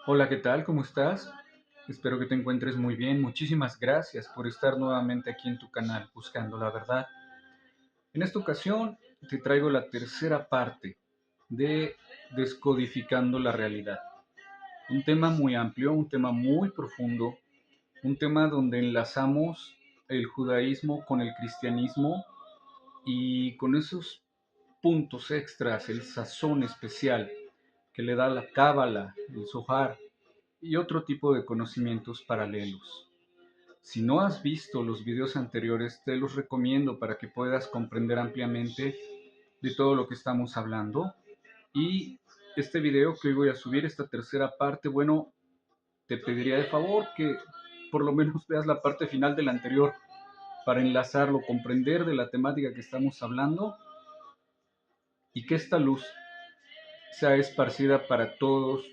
Hola, ¿qué tal? ¿Cómo estás? Espero que te encuentres muy bien. Muchísimas gracias por estar nuevamente aquí en tu canal Buscando la Verdad. En esta ocasión te traigo la tercera parte de Descodificando la Realidad. Un tema muy amplio, un tema muy profundo, un tema donde enlazamos el judaísmo con el cristianismo y con esos puntos extras, el sazón especial que le da la cábala, el Zohar y otro tipo de conocimientos paralelos. Si no has visto los videos anteriores, te los recomiendo para que puedas comprender ampliamente de todo lo que estamos hablando. Y este video que hoy voy a subir, esta tercera parte, bueno, te pediría de favor que por lo menos veas la parte final del anterior para enlazarlo, comprender de la temática que estamos hablando y que esta luz sea esparcida para todos,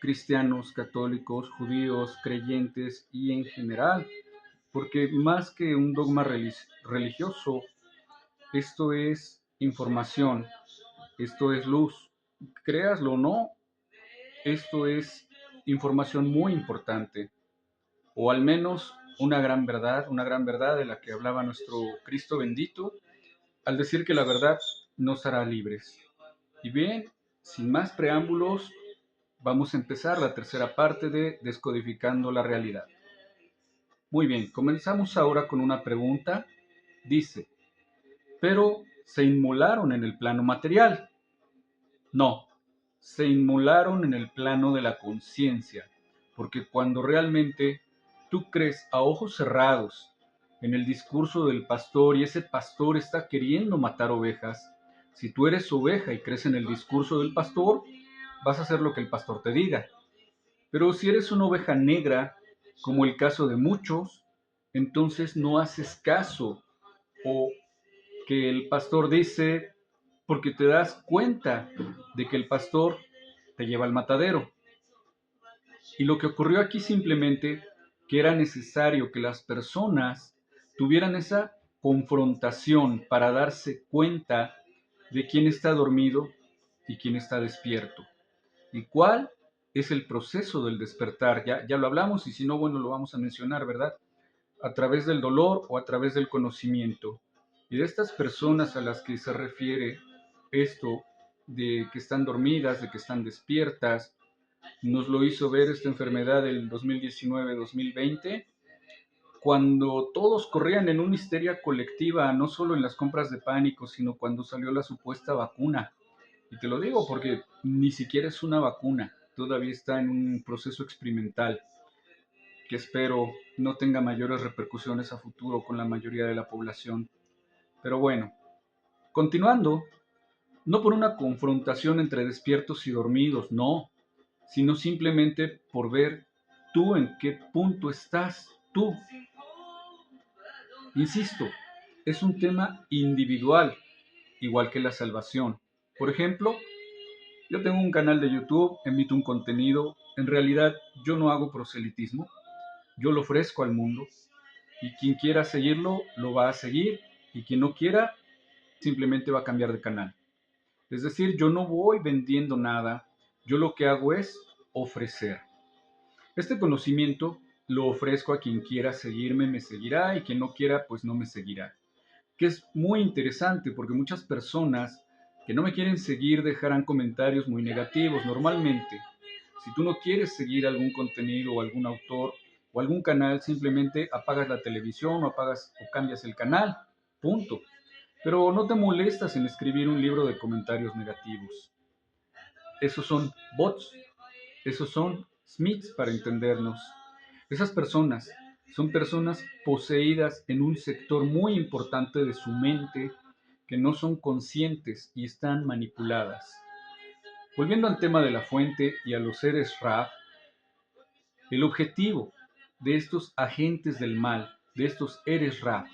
cristianos, católicos, judíos, creyentes y en general, porque más que un dogma religioso, esto es información, esto es luz. Créaslo o no, esto es información muy importante, o al menos una gran verdad de la que hablaba nuestro Cristo bendito, al decir que la verdad nos hará libres. Y bien, sin más preámbulos, vamos a empezar la tercera parte de Descodificando la Realidad. Muy bien, comenzamos ahora con una pregunta. Dice, pero ¿se inmolaron en el plano material? No, se inmolaron en el plano de la conciencia, porque cuando realmente tú crees a ojos cerrados en el discurso del pastor y ese pastor está queriendo matar ovejas, si tú eres oveja y crees en el discurso del pastor, vas a hacer lo que el pastor te diga. Pero si eres una oveja negra, como el caso de muchos, entonces no haces caso o que el pastor dice porque te das cuenta de que el pastor te lleva al matadero. Y lo que ocurrió aquí simplemente que era necesario que las personas tuvieran esa confrontación para darse cuenta de quién está dormido y quién está despierto. ¿Y cuál es el proceso del despertar? Ya lo hablamos y si no, bueno, lo vamos a mencionar, ¿verdad? A través del dolor o a través del conocimiento. Y de estas personas a las que se refiere esto, de que están dormidas, de que están despiertas, nos lo hizo ver esta enfermedad del 2019-2020, cuando todos corrían en una histeria colectiva, no solo en las compras de pánico, sino cuando salió la supuesta vacuna. Y te lo digo porque ni siquiera es una vacuna, todavía está en un proceso experimental que espero no tenga mayores repercusiones a futuro con la mayoría de la población. Pero bueno, continuando, no por una confrontación entre despiertos y dormidos, no, sino simplemente por ver tú en qué punto estás, tú. Insisto, es un tema individual, igual que la salvación. Por ejemplo, yo tengo un canal de YouTube, emito un contenido, en realidad yo no hago proselitismo, yo lo ofrezco al mundo y quien quiera seguirlo lo va a seguir y quien no quiera simplemente va a cambiar de canal. Es decir, yo no voy vendiendo nada, yo lo que hago es ofrecer. Este conocimiento lo ofrezco a quien quiera seguirme, me seguirá y quien no quiera, pues no me seguirá. Que es muy interesante porque muchas personas que no me quieren seguir dejarán comentarios muy negativos normalmente. Si tú no quieres seguir algún contenido o algún autor o algún canal, simplemente apagas la televisión o apagas o cambias el canal. Punto. Pero no te molestas en escribir un libro de comentarios negativos. Esos son bots, esos son Smiths para entendernos. Esas personas son personas poseídas en un sector muy importante de su mente que no son conscientes y están manipuladas. Volviendo al tema de la fuente y a los seres Ra, el objetivo de estos agentes del mal, de estos Eres Ra,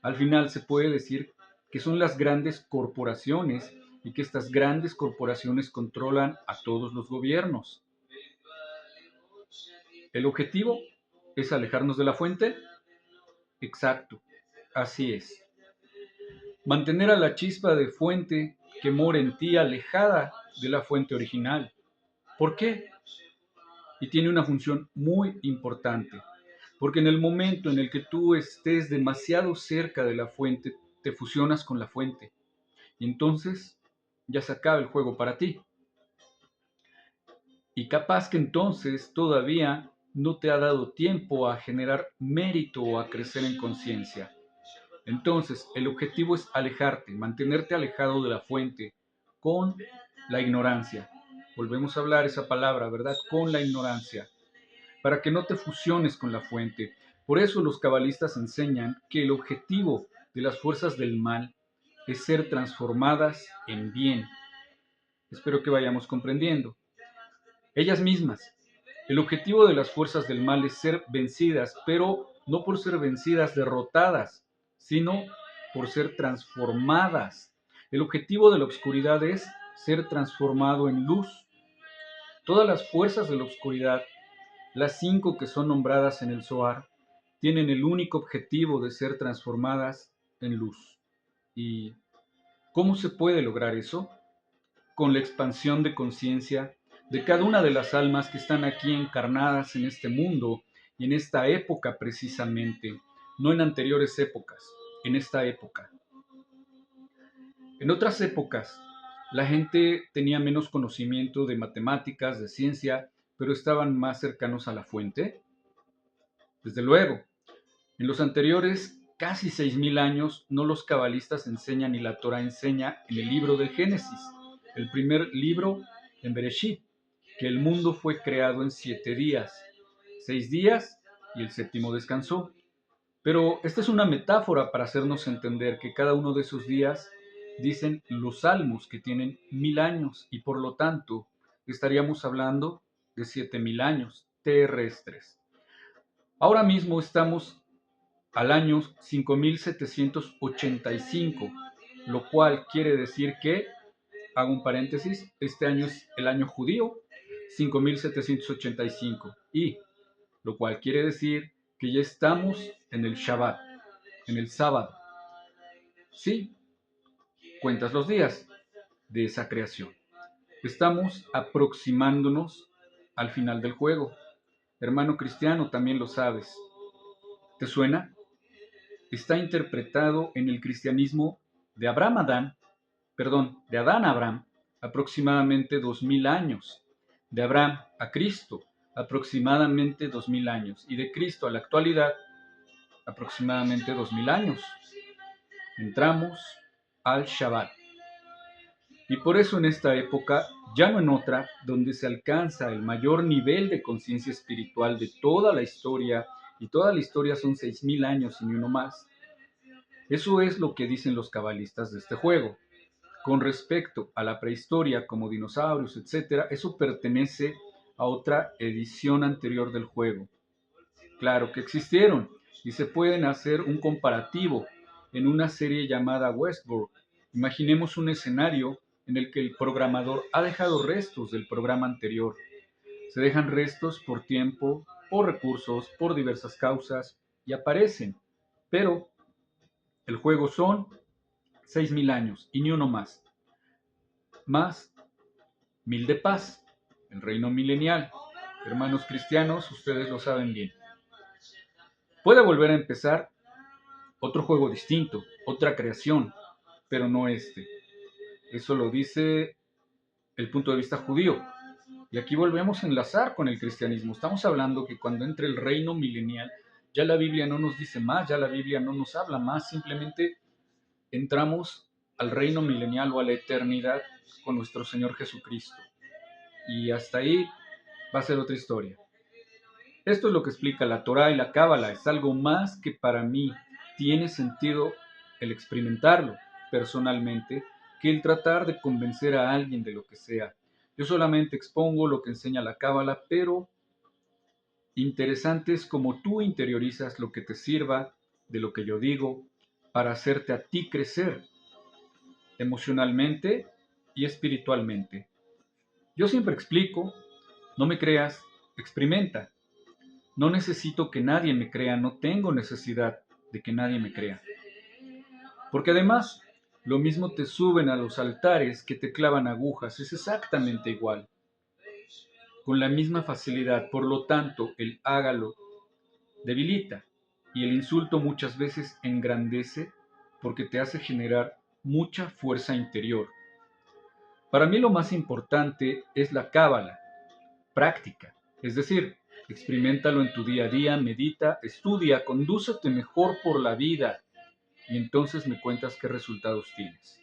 al final se puede decir que son las grandes corporaciones y que estas grandes corporaciones controlan a todos los gobiernos. ¿El objetivo es alejarnos de la fuente? Exacto, así es. Mantener a la chispa de fuente que mora en ti alejada de la fuente original. ¿Por qué? y tiene una función muy importante, porque en el momento en el que tú estés demasiado cerca de la fuente, te fusionas con la fuente y entonces ya se acaba el juego para ti. Y capaz que entonces todavía no te ha dado tiempo a generar mérito o a crecer en conciencia. Entonces, el objetivo es alejarte, mantenerte alejado de la fuente con la ignorancia. Volvemos a hablar esa palabra, ¿verdad? Con la ignorancia, para que no te fusiones con la fuente. Por eso los cabalistas enseñan que el objetivo de las fuerzas del mal es ser transformadas en bien. Espero que vayamos comprendiendo. Ellas mismas. El objetivo de las fuerzas del mal es ser vencidas, pero no por ser vencidas, derrotadas, sino por ser transformadas. El objetivo de la oscuridad es ser transformado en luz. Todas las fuerzas de la oscuridad, las 5 que son nombradas en el Zohar, tienen el único objetivo de ser transformadas en luz. ¿Y cómo se puede lograr eso? Con la expansión de conciencia de cada una de las almas que están aquí encarnadas en este mundo y en esta época precisamente, no en anteriores épocas, en esta época. En otras épocas, la gente tenía menos conocimiento de matemáticas, de ciencia, pero estaban más cercanos a la fuente. Desde luego, en los anteriores casi 6000 años, no los cabalistas enseñan ni la Torah enseña en el libro del Génesis, el primer libro en Bereshit, que el mundo fue creado en 7 días, 6 días y el séptimo descansó. Pero esta es una metáfora para hacernos entender que cada uno de esos días dicen los salmos que tienen 1000 años y por lo tanto estaríamos hablando de 7000 años terrestres. Ahora mismo estamos al año 5785, lo cual quiere decir que, hago un paréntesis, este año es el año judío 5785 y lo cual quiere decir que ya estamos en el Shabbat, en el sábado. Sí, cuentas los días de esa creación. Estamos aproximándonos al final del juego. Hermano cristiano, también lo sabes. ¿Te suena? Está interpretado en el cristianismo de de Adán a Abraham, aproximadamente 2000 años, de Abraham a Cristo, aproximadamente 2000 años, y de Cristo a la actualidad, aproximadamente 2000 años. Entramos al Shabbat. Y por eso en esta época, ya no en otra, donde se alcanza el mayor nivel de conciencia espiritual de toda la historia, y toda la historia son 6000 años y ni uno más. Eso es lo que dicen los cabalistas de este juego. Con respecto a la prehistoria, como dinosaurios, etc., eso pertenece a otra edición anterior del juego. Claro que existieron y se pueden hacer un comparativo en una serie llamada Westworld. Imaginemos un escenario en el que el programador ha dejado restos del programa anterior. Se dejan restos por tiempo, por recursos, por diversas causas y aparecen. Pero el juego son 6000 años y ni uno más. Más 1000 de paz, el reino milenial. Hermanos cristianos, ustedes lo saben bien. Puede volver a empezar otro juego distinto, otra creación, pero no este. Eso lo dice el punto de vista judío. Y aquí volvemos a enlazar con el cristianismo. Estamos hablando que cuando entre el reino milenial, ya la Biblia no nos dice más, ya la Biblia no nos habla más, simplemente entramos al reino milenial o a la eternidad con nuestro Señor Jesucristo. Y hasta ahí va a ser otra historia. Esto es lo que explica la Torá y la Cábala. Es algo más que para mí tiene sentido el experimentarlo personalmente que el tratar de convencer a alguien de lo que sea. Yo solamente expongo lo que enseña la Cábala, pero interesante es como tú interiorizas lo que te sirva de lo que yo digo para hacerte a ti crecer emocionalmente y espiritualmente. Yo siempre explico, no me creas, experimenta. No necesito que nadie me crea, no tengo necesidad de que nadie me crea. Porque además, lo mismo te suben a los altares que te clavan agujas, es exactamente igual. con la misma facilidad. Por lo tanto, el hágalo debilita y el insulto muchas veces engrandece porque te hace generar mucha fuerza interior. Para mí lo más importante es la cábala, práctica, es decir, experiméntalo en tu día a día, medita, estudia, condúcete mejor por la vida y entonces me cuentas qué resultados tienes.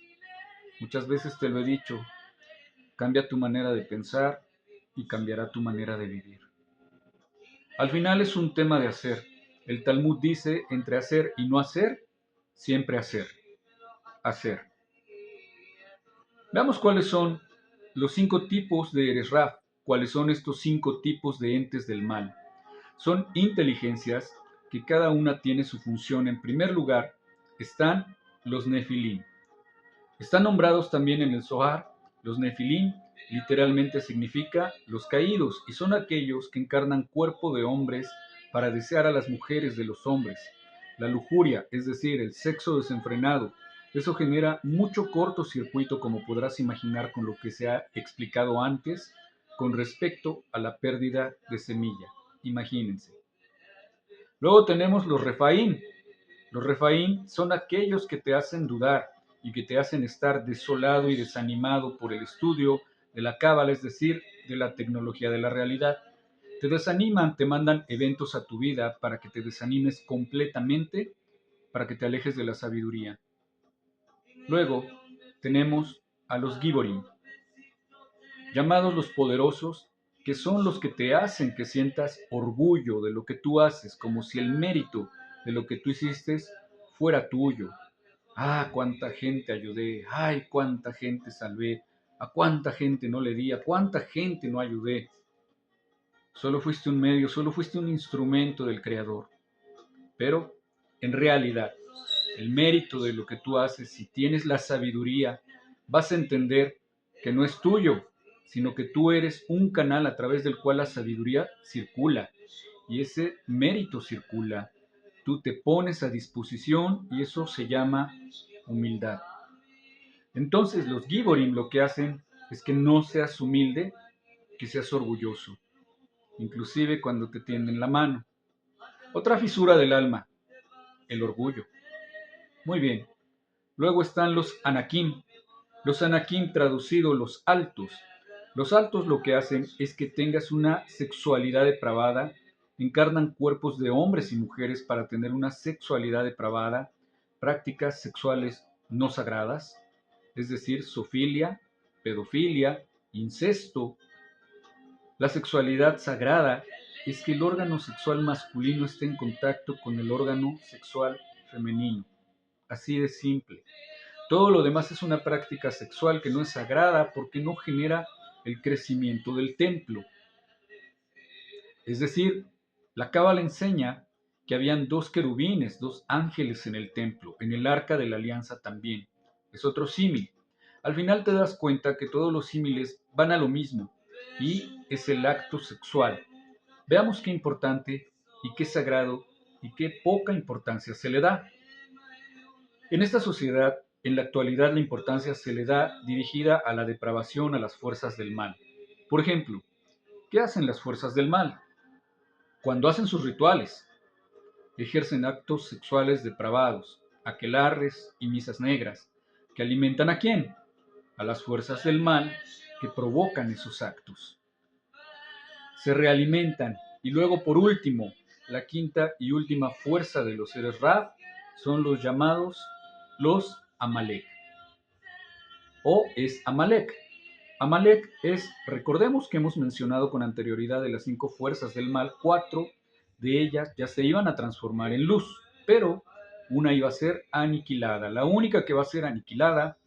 Muchas veces te lo he dicho, cambia tu manera de pensar y cambiará tu manera de vivir. Al final es un tema de hacer. El Talmud dice, entre hacer y no hacer, siempre hacer. Hacer. Veamos cuáles son los 5 tipos de Eres Raf. ¿Cuáles son estos 5 tipos de entes del mal? Son inteligencias que cada una tiene su función. En primer lugar están los Nefilim. Están nombrados también en el Zohar. Los Nefilim literalmente significa los caídos y son aquellos que encarnan cuerpo de hombres para desear a las mujeres de los hombres. La lujuria, es decir, el sexo desenfrenado, eso genera mucho cortocircuito, como podrás imaginar con lo que se ha explicado antes con respecto a la pérdida de semilla. Imagínense. Luego tenemos los Refaim. Los Refaim son aquellos que te hacen dudar y que te hacen estar desolado y desanimado por el estudio de la cábala, es decir, de la tecnología de la realidad. Te desaniman, te mandan eventos a tu vida para que te desanimes completamente, para que te alejes de la sabiduría. Luego tenemos a los Giborim, llamados los poderosos, que son los que te hacen que sientas orgullo de lo que tú haces, como si el mérito de lo que tú hiciste fuera tuyo. Ah, cuánta gente ayudé, ay, cuánta gente salvé, a cuánta gente no le di, a cuánta gente no ayudé. Solo fuiste un medio, solo fuiste un instrumento del Creador. Pero, en realidad, el mérito de lo que tú haces, si tienes la sabiduría, vas a entender que no es tuyo, sino que tú eres un canal a través del cual la sabiduría circula. Y ese mérito circula. Tú te pones a disposición y eso se llama humildad. Entonces los Giborim lo que hacen es que no seas humilde, que seas orgulloso, inclusive cuando te tienden la mano. Otra fisura del alma, el orgullo. Muy bien. Luego están los Anakim. Los Anakim traducido los altos. Los altos lo que hacen es que tengas una sexualidad depravada, encarnan cuerpos de hombres y mujeres para tener una sexualidad depravada, prácticas sexuales no sagradas, es decir, zoofilia, pedofilia, incesto. La sexualidad sagrada es que el órgano sexual masculino esté en contacto con el órgano sexual femenino. Así de simple. Todo lo demás es una práctica sexual que no es sagrada porque no genera el crecimiento del templo. Es decir, la Cábala enseña que habían 2 querubines, 2 ángeles en el templo, en el arca de la alianza también. Es otro símil. Al final te das cuenta que todos los símiles van a lo mismo y es el acto sexual. Veamos qué importante y qué sagrado y qué poca importancia se le da. En esta sociedad, en la actualidad, la importancia se le da dirigida a la depravación, a las fuerzas del mal. Por ejemplo, ¿qué hacen las fuerzas del mal? Cuando hacen sus rituales, ejercen actos sexuales depravados, aquelarres y misas negras, que alimentan ¿a quién? A las fuerzas del mal que provocan esos actos. Se realimentan y luego por último, la quinta y última fuerza de los seres Ra son los llamados los Amalek. O es Amalek. Amalek es, recordemos que hemos mencionado con anterioridad de las 5 fuerzas del mal, 4 de ellas ya se iban a transformar en luz, pero una iba a ser aniquilada. La única que va a ser aniquilada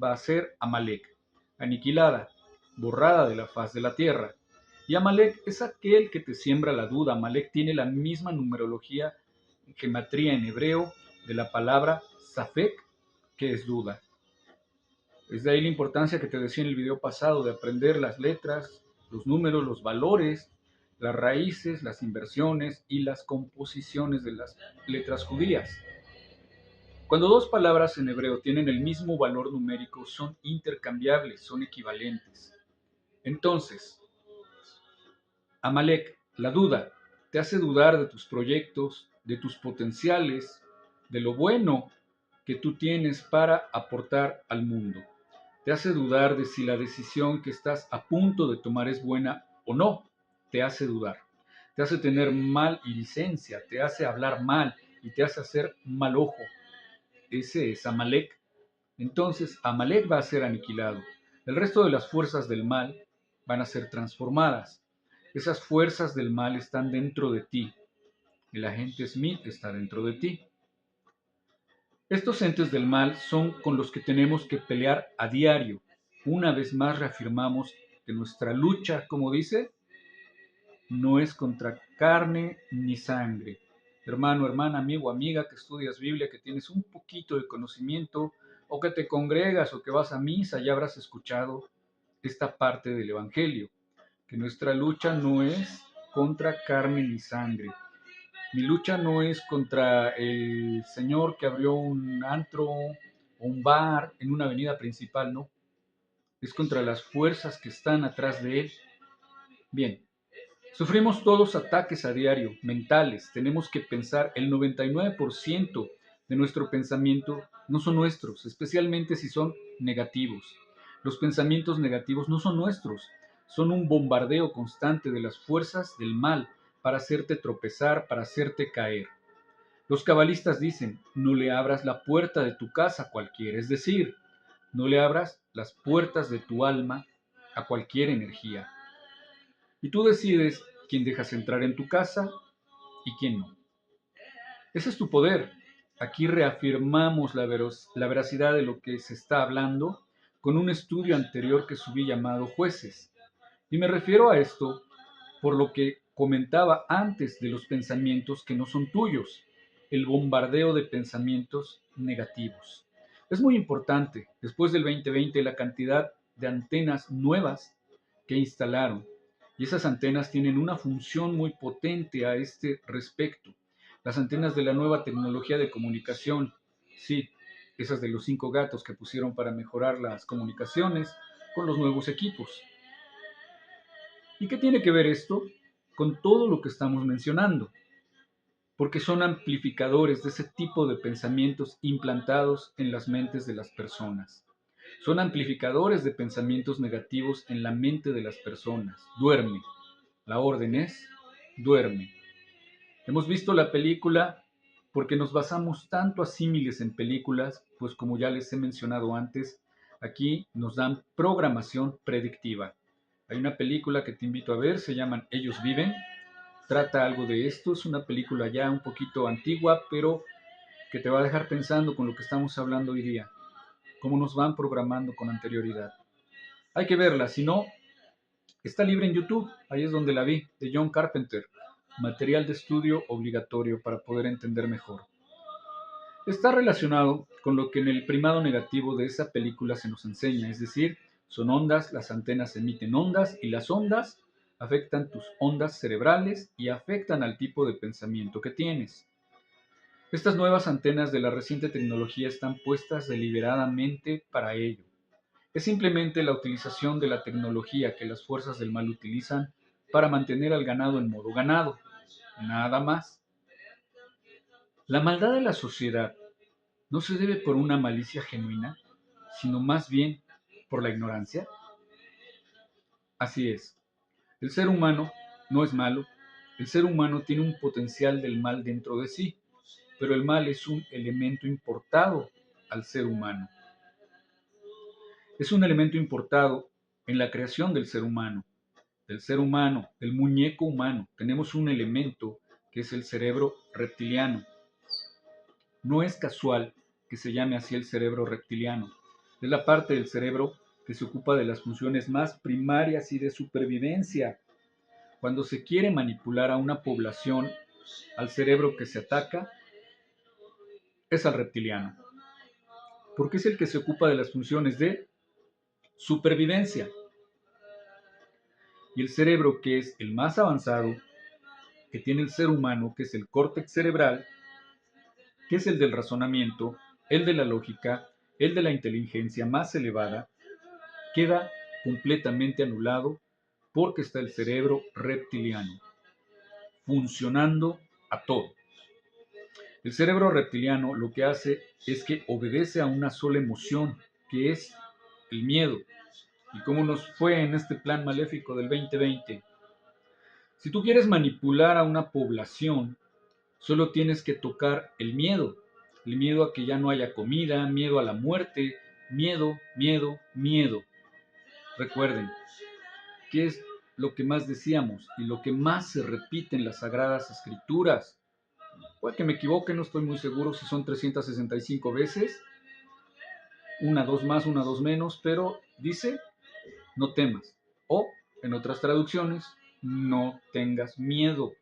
va a ser Amalek. Aniquilada, borrada de la faz de la tierra. Y Amalek es aquel que te siembra la duda. Amalek tiene la misma numerología en gematría en hebreo de la palabra Safek, que es duda. Es de ahí la importancia que te decía en el video pasado de aprender las letras, los números, los valores, las raíces, las inversiones y las composiciones de las letras judías. Cuando 2 palabras en hebreo tienen el mismo valor numérico, son intercambiables, son equivalentes. Entonces, Amalek, la duda, te hace dudar de tus proyectos, de tus potenciales, de lo bueno que tú tienes para aportar al mundo. Te hace dudar de si la decisión que estás a punto de tomar es buena o no. Te hace dudar. Te hace tener mal licencia, te hace hablar mal y te hace hacer mal ojo. Ese es Amalek. Entonces Amalek va a ser aniquilado. El resto de las fuerzas del mal van a ser transformadas. Esas fuerzas del mal están dentro de ti. El agente Smith está dentro de ti. Estos entes del mal son con los que tenemos que pelear a diario. Una vez más reafirmamos que nuestra lucha, como dice, no es contra carne ni sangre. Hermano, hermana, amigo, amiga que estudias Biblia, que tienes un poquito de conocimiento, o que te congregas o que vas a misa, ya habrás escuchado esta parte del Evangelio, que nuestra lucha no es contra carne ni sangre. Mi lucha no es contra el señor que abrió un antro o un bar en una avenida principal, no. Es contra las fuerzas que están atrás de él. Bien, sufrimos todos ataques a diario, mentales. Tenemos que pensar, el 99% de nuestro pensamiento no son nuestros, especialmente si son negativos. Los pensamientos negativos no son nuestros, son un bombardeo constante de las fuerzas del mal para hacerte tropezar, para hacerte caer. Los cabalistas dicen, no le abras la puerta de tu casa a cualquiera, es decir, no le abras las puertas de tu alma a cualquier energía. Y tú decides quién dejas entrar en tu casa y quién no. Ese es tu poder. Aquí reafirmamos la veracidad de lo que se está hablando con un estudio anterior que subí llamado Jueces. Y me refiero a esto por lo que comentaba antes de los pensamientos que no son tuyos, el bombardeo de pensamientos negativos. Es muy importante, después del 2020, la cantidad de antenas nuevas que instalaron. Y esas antenas tienen una función muy potente a este respecto. Las antenas de la nueva tecnología de comunicación, sí, esas de los 5 gatos que pusieron para mejorar las comunicaciones con los nuevos equipos. ¿Y qué tiene que ver esto con todo lo que estamos mencionando? Porque son amplificadores de ese tipo de pensamientos implantados en las mentes de las personas. Son amplificadores de pensamientos negativos en la mente de las personas. Duerme. La orden es, duerme. Hemos visto la película porque nos basamos tanto a símiles en películas, pues como ya les he mencionado antes, aquí nos dan programación predictiva. Hay una película que te invito a ver, se llaman Ellos Viven, trata algo de esto, es una película ya un poquito antigua, pero que te va a dejar pensando con lo que estamos hablando hoy día, cómo nos van programando con anterioridad. Hay que verla, si no, está libre en YouTube, ahí es donde la vi, de John Carpenter, material de estudio obligatorio para poder entender mejor. Está relacionado con lo que en el primado negativo de esa película se nos enseña, es decir, son ondas, las antenas emiten ondas y las ondas afectan tus ondas cerebrales y afectan al tipo de pensamiento que tienes. Estas nuevas antenas de la reciente tecnología están puestas deliberadamente para ello. Es simplemente la utilización de la tecnología que las fuerzas del mal utilizan para mantener al ganado en modo ganado. Nada más. La maldad de la sociedad no se debe por una malicia genuina, sino más bien por la ignorancia. Así es. El ser humano no es malo. El ser humano tiene un potencial del mal dentro de sí, pero el mal es un elemento importado al ser humano. Es un elemento importado en la creación del ser humano, del muñeco humano. Tenemos un elemento que es el cerebro reptiliano. No es casual que se llame así el cerebro reptiliano. Es la parte del cerebro que se ocupa de las funciones más primarias y de supervivencia. Cuando se quiere manipular a una población, al cerebro que se ataca es al reptiliano, porque es el que se ocupa de las funciones de supervivencia. Y el cerebro, que es el más avanzado que tiene el ser humano, que es el córtex cerebral, que es el del razonamiento, el de la lógica, el de la inteligencia más elevada, queda completamente anulado porque está el cerebro reptiliano funcionando a todo. El cerebro reptiliano lo que hace es que obedece a una sola emoción, que es el miedo. Y como nos fue en este plan maléfico del 2020, si tú quieres manipular a una población, solo tienes que tocar el miedo a que ya no haya comida, miedo a la muerte, miedo, miedo, miedo. Recuerden, ¿qué es lo que más decíamos y lo que más se repite en las Sagradas Escrituras? Puede que me equivoque, no estoy muy seguro si son 365 veces, una, dos más, una, dos menos, pero dice, no temas. O, en otras traducciones, no tengas miedo.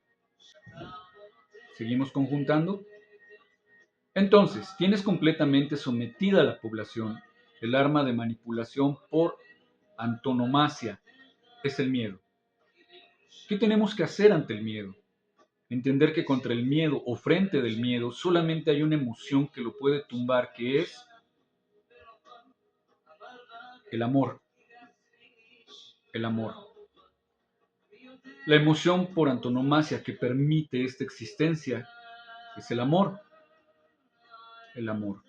Seguimos conjuntando. Entonces, tienes completamente sometida a la población. El arma de manipulación por antonomasia es el miedo. ¿Qué tenemos que hacer ante el miedo? Entender que contra el miedo o frente del miedo solamente hay una emoción que lo puede tumbar, que es el amor. El amor. La emoción por antonomasia que permite esta existencia es el amor. El amor.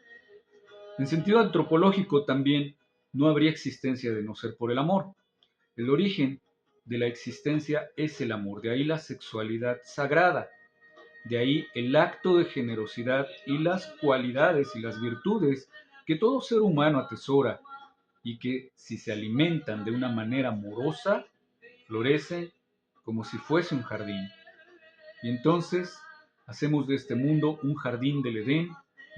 En sentido antropológico también no habría existencia de no ser por el amor. El origen de la existencia es el amor, de ahí la sexualidad sagrada, de ahí el acto de generosidad y las cualidades y las virtudes que todo ser humano atesora y que si se alimentan de una manera amorosa, florecen como si fuese un jardín. Y entonces hacemos de este mundo un jardín del Edén,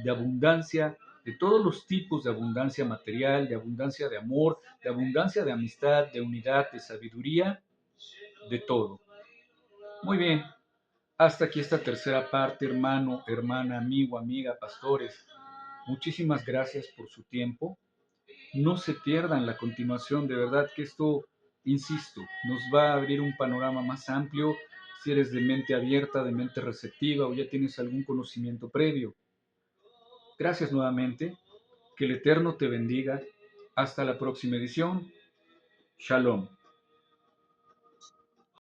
de abundancia, de todos los tipos de abundancia material, de abundancia de amor, de abundancia de amistad, de unidad, de sabiduría, de todo. Muy bien, hasta aquí esta tercera parte, hermano, hermana, amigo, amiga, pastores. Muchísimas gracias por su tiempo. No se pierdan la continuación, de verdad que esto, insisto, nos va a abrir un panorama más amplio si eres de mente abierta, de mente receptiva o ya tienes algún conocimiento previo. Gracias nuevamente, que el Eterno te bendiga. Hasta la próxima edición. Shalom.